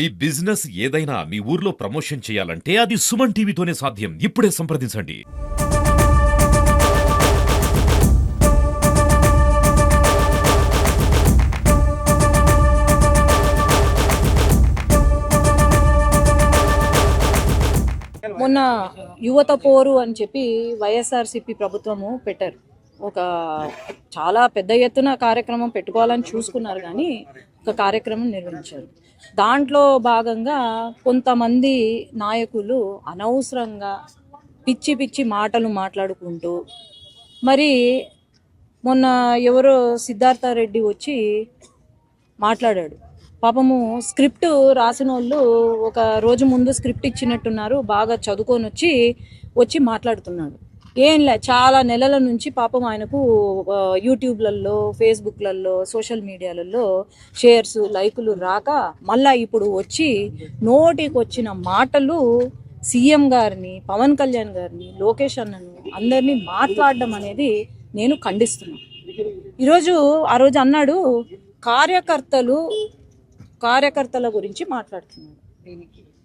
ఈ బిజినెస్ ఏదైనా మీ ఊర్లో ప్రమోషన్ చేయాలంటే అది సుమన్ టీవీతోనే సాధ్యం. ఇప్పుడే సంప్రదించండి. మొన్న యువత పోరు అని చెప్పి వైఎస్ఆర్సీపీ ప్రభుత్వము పెట్టారు. ఒక చాలా పెద్ద ఎత్తున కార్యక్రమం పెట్టుకోవాలని చూసుకున్నారు, కానీ ఒక కార్యక్రమం నిర్వహించారు. దాంట్లో భాగంగా కొంతమంది నాయకులు అనవసరంగా పిచ్చి పిచ్చి మాటలు మాట్లాడుకుంటూ, మరి మొన్న ఎవరో సిద్ధార్థ రెడ్డి వచ్చి మాట్లాడాడు. పాపము స్క్రిప్ట్ రాసిన వాళ్ళు ఒక రోజు ముందు స్క్రిప్ట్ ఇచ్చినట్టున్నారు, బాగా చదువుకొని వచ్చి మాట్లాడుతున్నాడు. చాలా నెలల నుంచి పాపం ఆయనకు యూట్యూబ్లలో, ఫేస్బుక్లలో, సోషల్ మీడియాలలో షేర్స్, లైకులు రాక మళ్ళా ఇప్పుడు వచ్చి నోటికి వచ్చిన మాటలు సీఎం గారిని, పవన్ కళ్యాణ్ గారిని, లోకేష్ అన్నను అందరినీ మాట్లాడడం అనేది నేను ఖండిస్తున్నాను. ఈరోజు ఆ రోజు అన్నాడు కార్యకర్తల గురించి మాట్లాడుతున్నాడు.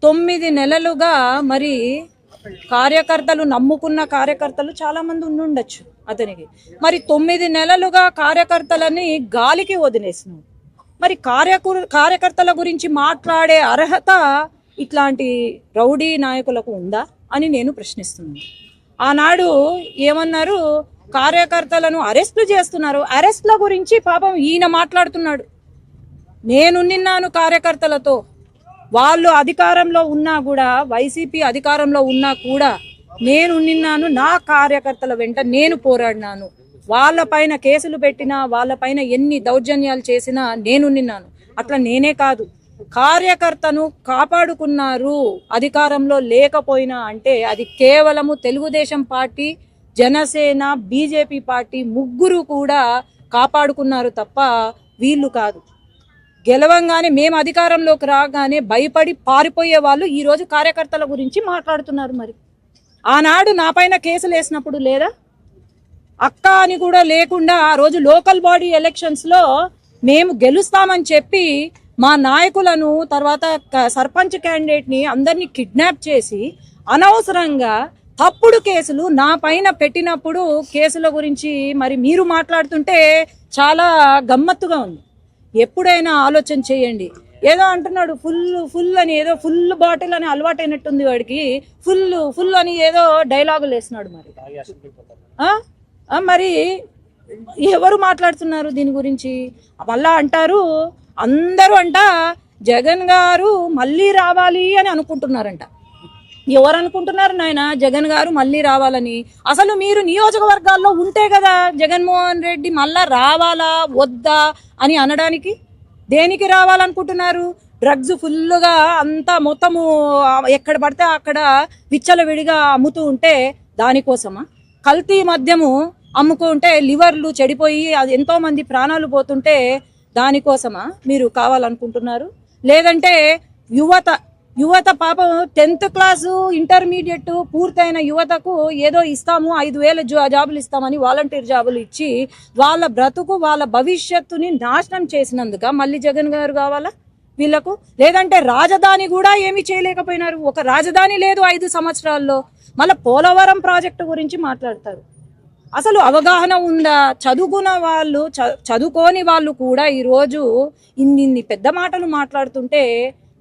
9 నెలలుగా మరి కార్యకర్తలు నమ్ముకున్న కార్యకర్తలు చాలా మంది ఉండొచ్చు అతనికి. మరి 9 నెలలుగా కార్యకర్తలని గాలికి వదిలేసినాడు. మరి కార్యకర్తల గురించి మాట్లాడే అర్హత ఇట్లాంటి రౌడీ నాయకులకు ఉందా అని నేను ప్రశ్నిస్తున్నాను. ఆనాడు ఏమన్నారు, కార్యకర్తలను అరెస్టులు చేస్తున్నారు. అరెస్టుల గురించి పాపం ఈయన మాట్లాడుతున్నాడు. నేను నిన్నాను కార్యకర్తలతో, వాళ్ళు అధికారంలో ఉన్నా కూడా, వైసీపీ అధికారంలో ఉన్నా కూడా నేను నిన్నాను, నా కార్యకర్తల వెంట నేను పోరాడినాను. వాళ్ళపైన కేసులు పెట్టినా, వాళ్ళపైన ఎన్ని దౌర్జన్యాలు చేసినా నేను నిన్నాను. అట్లా నేనే కాదు, కార్యకర్తను కాపాడుకున్నారు అధికారంలో లేకపోయినా అంటే అది కేవలము Telugu Desam party, Janasena, BJP party ముగ్గురు కూడా కాపాడుకున్నారు తప్ప వీళ్ళు కాదు. గెలవంగానే, మేము అధికారంలోకి రాగానే భయపడి పారిపోయే వాళ్ళు ఈరోజు కార్యకర్తల గురించి మాట్లాడుతున్నారు. మరి ఆనాడు నా పైన కేసులు వేసినప్పుడు లేదా, అక్క అని కూడా లేకుండా ఆ రోజు లోకల్ బాడీ ఎలక్షన్స్లో మేము గెలుస్తామని చెప్పి మా నాయకులను, తర్వాత సర్పంచ్ క్యాండిడేట్ని అందరినీ కిడ్నాప్ చేసి అనవసరంగా తప్పుడు కేసులు నా పైన పెట్టినప్పుడు కేసుల గురించి మరి మీరు మాట్లాడుతుంటే చాలా గమ్మత్తుగా ఉంది. ఎప్పుడైనా ఆలోచన చేయండి. ఏదో అంటున్నాడు ఫుల్ అని, ఏదో ఫుల్ బాటిల్ అని అలవాటైనట్టుంది వాడికి, ఫుల్ అని ఏదో డైలాగులు వేస్తున్నాడు. మరి ఎవరు మాట్లాడుతున్నారు దీని గురించి? మళ్ళా అంటారు అందరూ జగన్ గారు మళ్ళీ రావాలి అని అనుకుంటున్నారంట. ఎవరు అనుకుంటున్నారు నాయన జగన్ గారు మళ్ళీ రావాలని? అసలు మీరు నియోజకవర్గాల్లో ఉంటే కదా జగన్మోహన్ రెడ్డి మళ్ళా రావాలా వద్దా అని అనడానికి. దేనికి రావాలనుకుంటున్నారు? డ్రగ్స్ ఫుల్గా అంతా మొత్తము ఎక్కడ పడితే అక్కడ విచ్చలవిడిగా అమ్ముతూ ఉంటే దానికోసమా? కల్తీ మద్యము అమ్ముకుంటే లివర్లు చెడిపోయి అది ఎంతో మంది ప్రాణాలు పోతుంటే దానికోసమా మీరు కావాలనుకుంటున్నారు? లేదంటే యువత పాపం 10th క్లాసు, ఇంటర్మీడియట్ పూర్తయిన యువతకు ఏదో ఇస్తాము, 5,000 జాబులు ఇస్తామని వాలంటీర్ జాబులు ఇచ్చి వాళ్ళ బ్రతుకు, వాళ్ళ భవిష్యత్తుని నాశనం చేసినందుక మళ్ళీ జగన్ గారు కావాలా వీళ్ళకు? లేదంటే రాజధాని కూడా ఏమీ చేయలేకపోయినారు. ఒక రాజధాని లేదు 5 సంవత్సరాల్లో. మళ్ళీ పోలవరం ప్రాజెక్టు గురించి మాట్లాడతారు. అసలు అవగాహన ఉందా? చదువుకున్న వాళ్ళు, చదువుకోని వాళ్ళు కూడా ఈరోజు ఇన్ని పెద్ద మాటలు మాట్లాడుతుంటే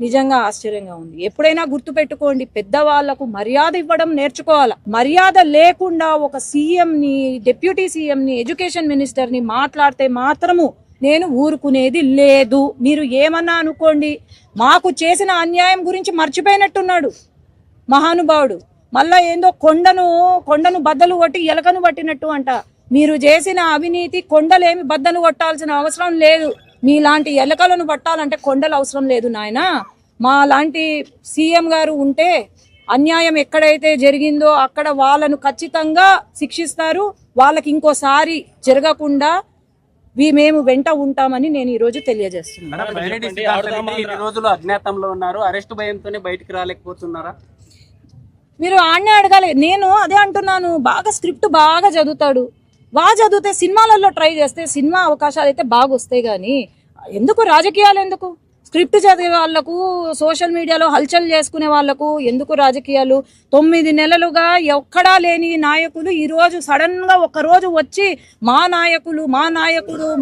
నిజంగా ఆశ్చర్యంగా ఉంది. ఎప్పుడైనా గుర్తుపెట్టుకోండి, పెద్దవాళ్లకు మర్యాద ఇవ్వడం నేర్చుకోవాలా. మర్యాద లేకుండా ఒక సీఎంని, డిప్యూటీ సీఎంని, ఎడ్యుకేషన్ మినిస్టర్ని మాట్లాడితే మాత్రము నేను ఊరుకునేది లేదు. మీరు ఏమన్నా అనుకోండి, మాకు చేసిన అన్యాయం గురించి మర్చిపోయినట్టున్నాడు మహానుభావుడు. మళ్ళా ఏందో కొండను బద్దలు కొట్టి ఎలకను పట్టినట్టు అంట. మీరు చేసిన అవినీతి కొండలేమి బద్దలు కొట్టాల్సిన అవసరం లేదు. మీలాంటి ఎలకలను పట్టాలంటే కొండలు అవసరం లేదు నాయన. మా లాంటి సీఎం గారు ఉంటే అన్యాయం ఎక్కడైతే జరిగిందో అక్కడ వాళ్ళను ఖచ్చితంగా శిక్షిస్తారు. వాళ్ళకి ఇంకోసారి జరగకుండా మేము వెంట ఉంటామని నేను ఈరోజు తెలియజేస్తున్నాను. అరెస్ట్ భయంతోనే బయటికి రాలేకపోతున్నారా? మీరు ఆడనే అడగాలి. నేను అదే అంటున్నాను, స్క్రిప్ట్ బాగా చదువుతాడు, బాగా చదివితే సినిమాలలో ట్రై చేస్తే సినిమా అవకాశాలు అయితే బాగా వస్తాయి. కానీ ఎందుకు రాజకీయాలు ఎందుకు? స్క్రిప్ట్ చదివే వాళ్లకు, సోషల్ మీడియాలో హల్చల్ చేసుకునే వాళ్లకు ఎందుకు రాజకీయాలు? 9 నెలలుగా ఎక్కడా లేని నాయకులు ఈ రోజు సడన్ గా ఒక రోజు వచ్చి మా నాయకుడు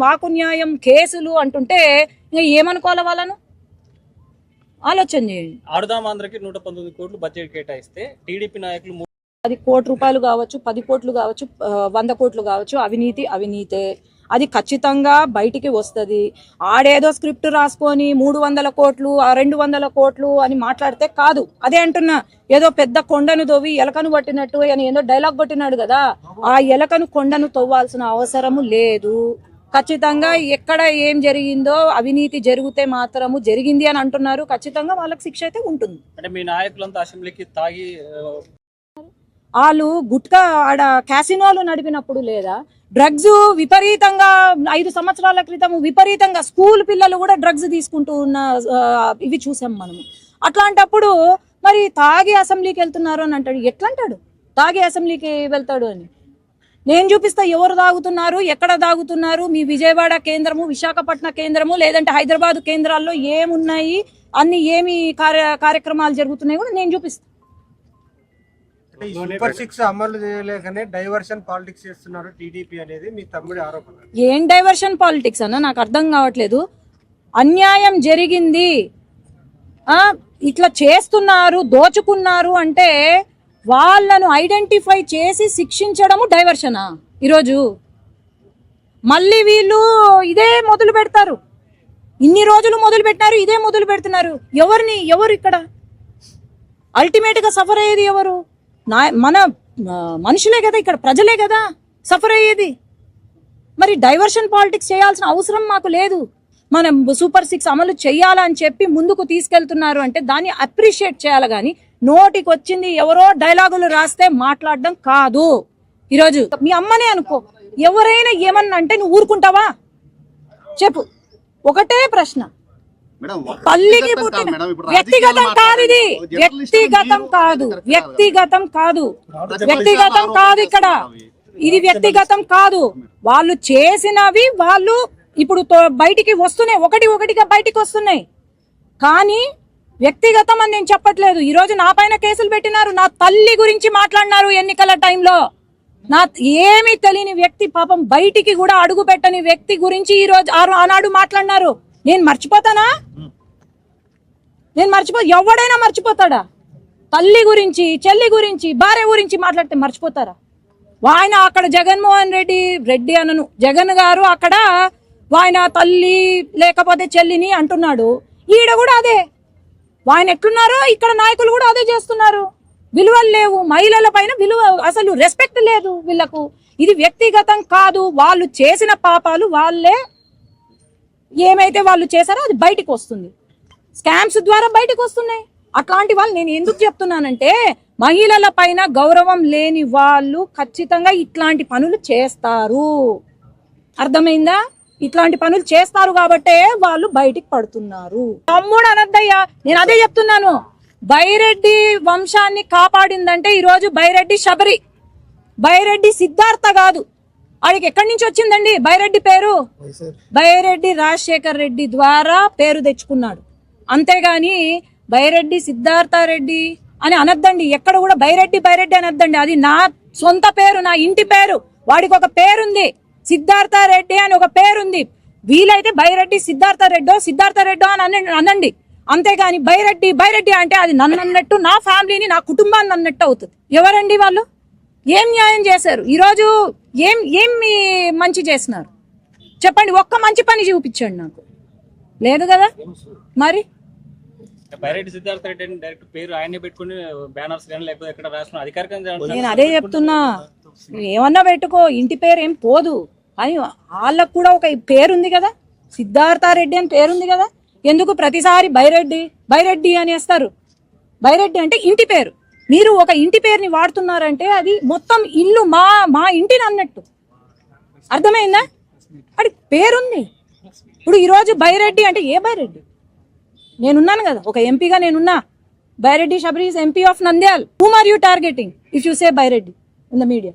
మాకు న్యాయం, కేసులు అంటుంటే ఇంకా ఏమనుకోవాలి వాళ్ళను? ఆలోచన చేయండి. ఆడుదాం ఆంధ్రకి 119 కోట్లు బడ్జెట్ కేటాయిస్తే టీడీపీ నాయకులు 10 కోట్ల రూపాయలు కావచ్చు, 10 కోట్లు కావచ్చు, 100 కోట్లు కావచ్చు, అవినీతే. అది ఖచ్చితంగా బయటికి వస్తుంది. ఆడేదో స్క్రిప్ట్ రాసుకొని 300 కోట్లు 200 కోట్లు అని మాట్లాడితే కాదు. అదే అంటున్నా, ఏదో పెద్ద కొండను తవ్వి ఎలకను పట్టినట్టు అని ఏదో డైలాగ్ కొట్టినాడు కదా, ఆ ఎలకను కొండను తవ్వాల్సిన అవసరము లేదు. ఖచ్చితంగా ఎక్కడ ఏం జరిగిందో అవినీతి జరిగితే మాత్రము జరిగింది అని అంటున్నారు. ఖచ్చితంగా వాళ్ళకి శిక్ష అయితే ఉంటుంది. అంటే మీ నాయకులంతా అసెంబ్లీకి తాగి వాళ్ళు గుట్కా ఆడ క్యాసినోలు నడిపినప్పుడు లేదా డ్రగ్స్ విపరీతంగా 5 సంవత్సరాల క్రితం విపరీతంగా స్కూల్ పిల్లలు కూడా డ్రగ్స్ తీసుకుంటూ ఉన్న ఇవి చూసాం మనము. అట్లాంటప్పుడు మరి తాగి అసెంబ్లీకి వెళ్తున్నారు అని అంటాడు. ఎట్లా అంటాడు తాగి అసెంబ్లీకి వెళ్తాడు అని? నేను చూపిస్తా ఎవరు తాగుతున్నారు, ఎక్కడ తాగుతున్నారు. మీ విజయవాడ కేంద్రము, విశాఖపట్నం కేంద్రము, లేదంటే హైదరాబాద్ కేంద్రాల్లో ఏమున్నాయి, అన్ని ఏమి కార్యక్రమాలు జరుగుతున్నాయి కూడా నేను చూపిస్తాను. సూపర్ 6 అమలు చేయలేకనే డైవర్షన్ పాలిటిక్స్ చేస్తున్నారు టీడీపీ అనేది మీ తమ్ముడి ఆరోపణ. ఏం డైవర్షన్ పాలిటిక్స్ అన్న నాకు అర్థం కావట్లేదు. అన్యాయం జరిగింది, ఇట్లా చేస్తున్నారు, దోచుకున్నారు అంటే వాళ్ళను ఐడెంటిఫై చేసి శిక్షించడము డైవర్షనా? ఈరోజు మళ్ళీ వీళ్ళు ఇదే మొదలు పెడతారు. ఇన్ని రోజులు మొదలు పెట్టినారు, ఇదే మొదలు పెడుతున్నారు. ఎవరు ఇక్కడ అల్టిమేట్ గా సఫర్ అయ్యేది ఎవరు? మన మనుషులే కదా, ఇక్కడ ప్రజలే కదా సఫర్ అయ్యేది. మరి డైవర్షన్ పాలిటిక్స్ చేయాల్సిన అవసరం మాకు లేదు. మనం సూపర్ 6 అమలు చెయ్యాలని చెప్పి ముందుకు తీసుకెళ్తున్నారు అంటే దాన్ని అప్రిషియేట్ చేయాలి. కానీ నోటికి వచ్చింది ఎవరో డైలాగులు రాస్తే మాట్లాడడం కాదు. ఈరోజు మీ అమ్మనే అనుకో, ఎవరైనా ఏమన్నా అంటే నువ్వు ఊరుకుంటావా చెప్పు? ఒకటే ప్రశ్న, తల్లికి పుట్టిన వ్యక్తిగతం కాదు, ఇది వ్యక్తిగతం కాదు ఇక్కడ, ఇది వ్యక్తిగతం కాదు. వాళ్ళు చేసినవి వాళ్ళు ఇప్పుడు బయటికి వస్తున్నాయి, ఒకటిగా బయటికి వస్తున్నాయి. కానీ వ్యక్తిగతం అని నేను చెప్పట్లేదు. ఈ రోజు నా పైన కేసులు పెట్టినారు, నా తల్లి గురించి మాట్లాడినారు ఎన్నికల టైంలో. నా ఏమీ తెలియని వ్యక్తి, పాపం బయటికి కూడా అడుగు పెట్టని వ్యక్తి గురించి ఈ రోజు ఆనాడు మాట్లాడినారు. నేను మర్చిపోతానా? ఎవడైనా మర్చిపోతాడా? తల్లి గురించి, చెల్లి గురించి, భార్య గురించి మాట్లాడితే మర్చిపోతారా? ఆయన అక్కడ జగన్మోహన్ రెడ్డి అనను, జగన్ గారు అక్కడ ఆయన తల్లి లేకపోతే చెల్లిని అంటున్నాడు. ఈడ కూడా అదే. ఆయన ఎట్లున్నారో ఇక్కడ నాయకులు కూడా అదే చేస్తున్నారు. విలువలు లేవు, మహిళల పైన విలువ, అసలు రెస్పెక్ట్ లేదు వీళ్ళకు. ఇది వ్యక్తిగతం కాదు. వాళ్ళు చేసిన పాపాలు వాళ్ళే, ఏమైతే వాళ్ళు చేశారో అది బయటికి వస్తుంది. స్కామ్స్ ద్వారా బయటకు వస్తున్నాయి. అట్లాంటి వాళ్ళు నేను ఎందుకు చెప్తున్నానంటే, మహిళల పైన గౌరవం లేని వాళ్ళు ఖచ్చితంగా ఇట్లాంటి పనులు చేస్తారు. అర్థమైందా? ఇట్లాంటి పనులు చేస్తారు కాబట్టే వాళ్ళు బయటికి పడుతున్నారు. తమ్ముడు అనద్దయ్యా, నేను అదే చెప్తున్నాను. బైరెడ్డి వంశాన్ని కాపాడిందంటే ఈరోజు బైరెడ్డి శబరి, బైరెడ్డి సిద్ధార్థ కాదు. ఆడికి ఎక్కడి నుంచి వచ్చిందండి బైరెడ్డి పేరు? బైరెడ్డి రాజశేఖర్ రెడ్డి ద్వారా పేరు తెచ్చుకున్నాడు. అంతేగాని బైరెడ్డి సిద్ధార్థ రెడ్డి అని అనద్దండి. ఎక్కడ కూడా బైరెడ్డి అనద్దండి. అది నా సొంత పేరు, నా ఇంటి పేరు. వాడికి ఒక పేరుంది, సిద్ధార్థ రెడ్డి అని ఒక పేరుంది. వీలైతే బైరెడ్డి సిద్ధార్థ రెడ్డో అని అనండి. అంతేగాని బైరెడ్డి అంటే అది నన్ను అన్నట్టు, నా ఫ్యామిలీని, నా కుటుంబాన్ని అన్నట్టు అవుతుంది. ఎవరండి వాళ్ళు? ఏం న్యాయం చేశారు? ఈరోజు ఏం మంచి చేస్తున్నారు చెప్పండి? ఒక్క మంచి పని చూపించండి నాకు. లేదు కదా. మరి బైరెడ్డి సిద్ధార్థ రెడ్డి అని డైరెక్ట్ పేరు ఆయనే పెట్టుకుని బ్యానర్స్ కానీ లేకపోతే ఎక్కడ రాసిన అధికారికంగా నేను అదే చెప్తున్నా. ఏమన్నా పెట్టుకో, ఇంటి పేరు ఏం పోదు. అని వాళ్ళకు కూడా ఒక పేరుంది కదా, సిద్ధార్థ రెడ్డి అని పేరుంది కదా. ఎందుకు ప్రతిసారి బైరెడ్డి అనేస్తారు? బైరెడ్డి అంటే ఇంటి పేరు. మీరు ఒక ఇంటి పేరుని వాడుతున్నారంటే అది మొత్తం ఇల్లు మా ఇంటిని అన్నట్టు. అర్థమైందా? అది పేరుంది. ఇప్పుడు ఈరోజు బైరెడ్డి అంటే ఏ బైరెడ్డి? నేనున్నాను కదా, ఒక ఎంపీగా నేనున్నా. Byreddy Sabari is MP of Nandyal. Whom are you targeting if you say Byreddy in the media?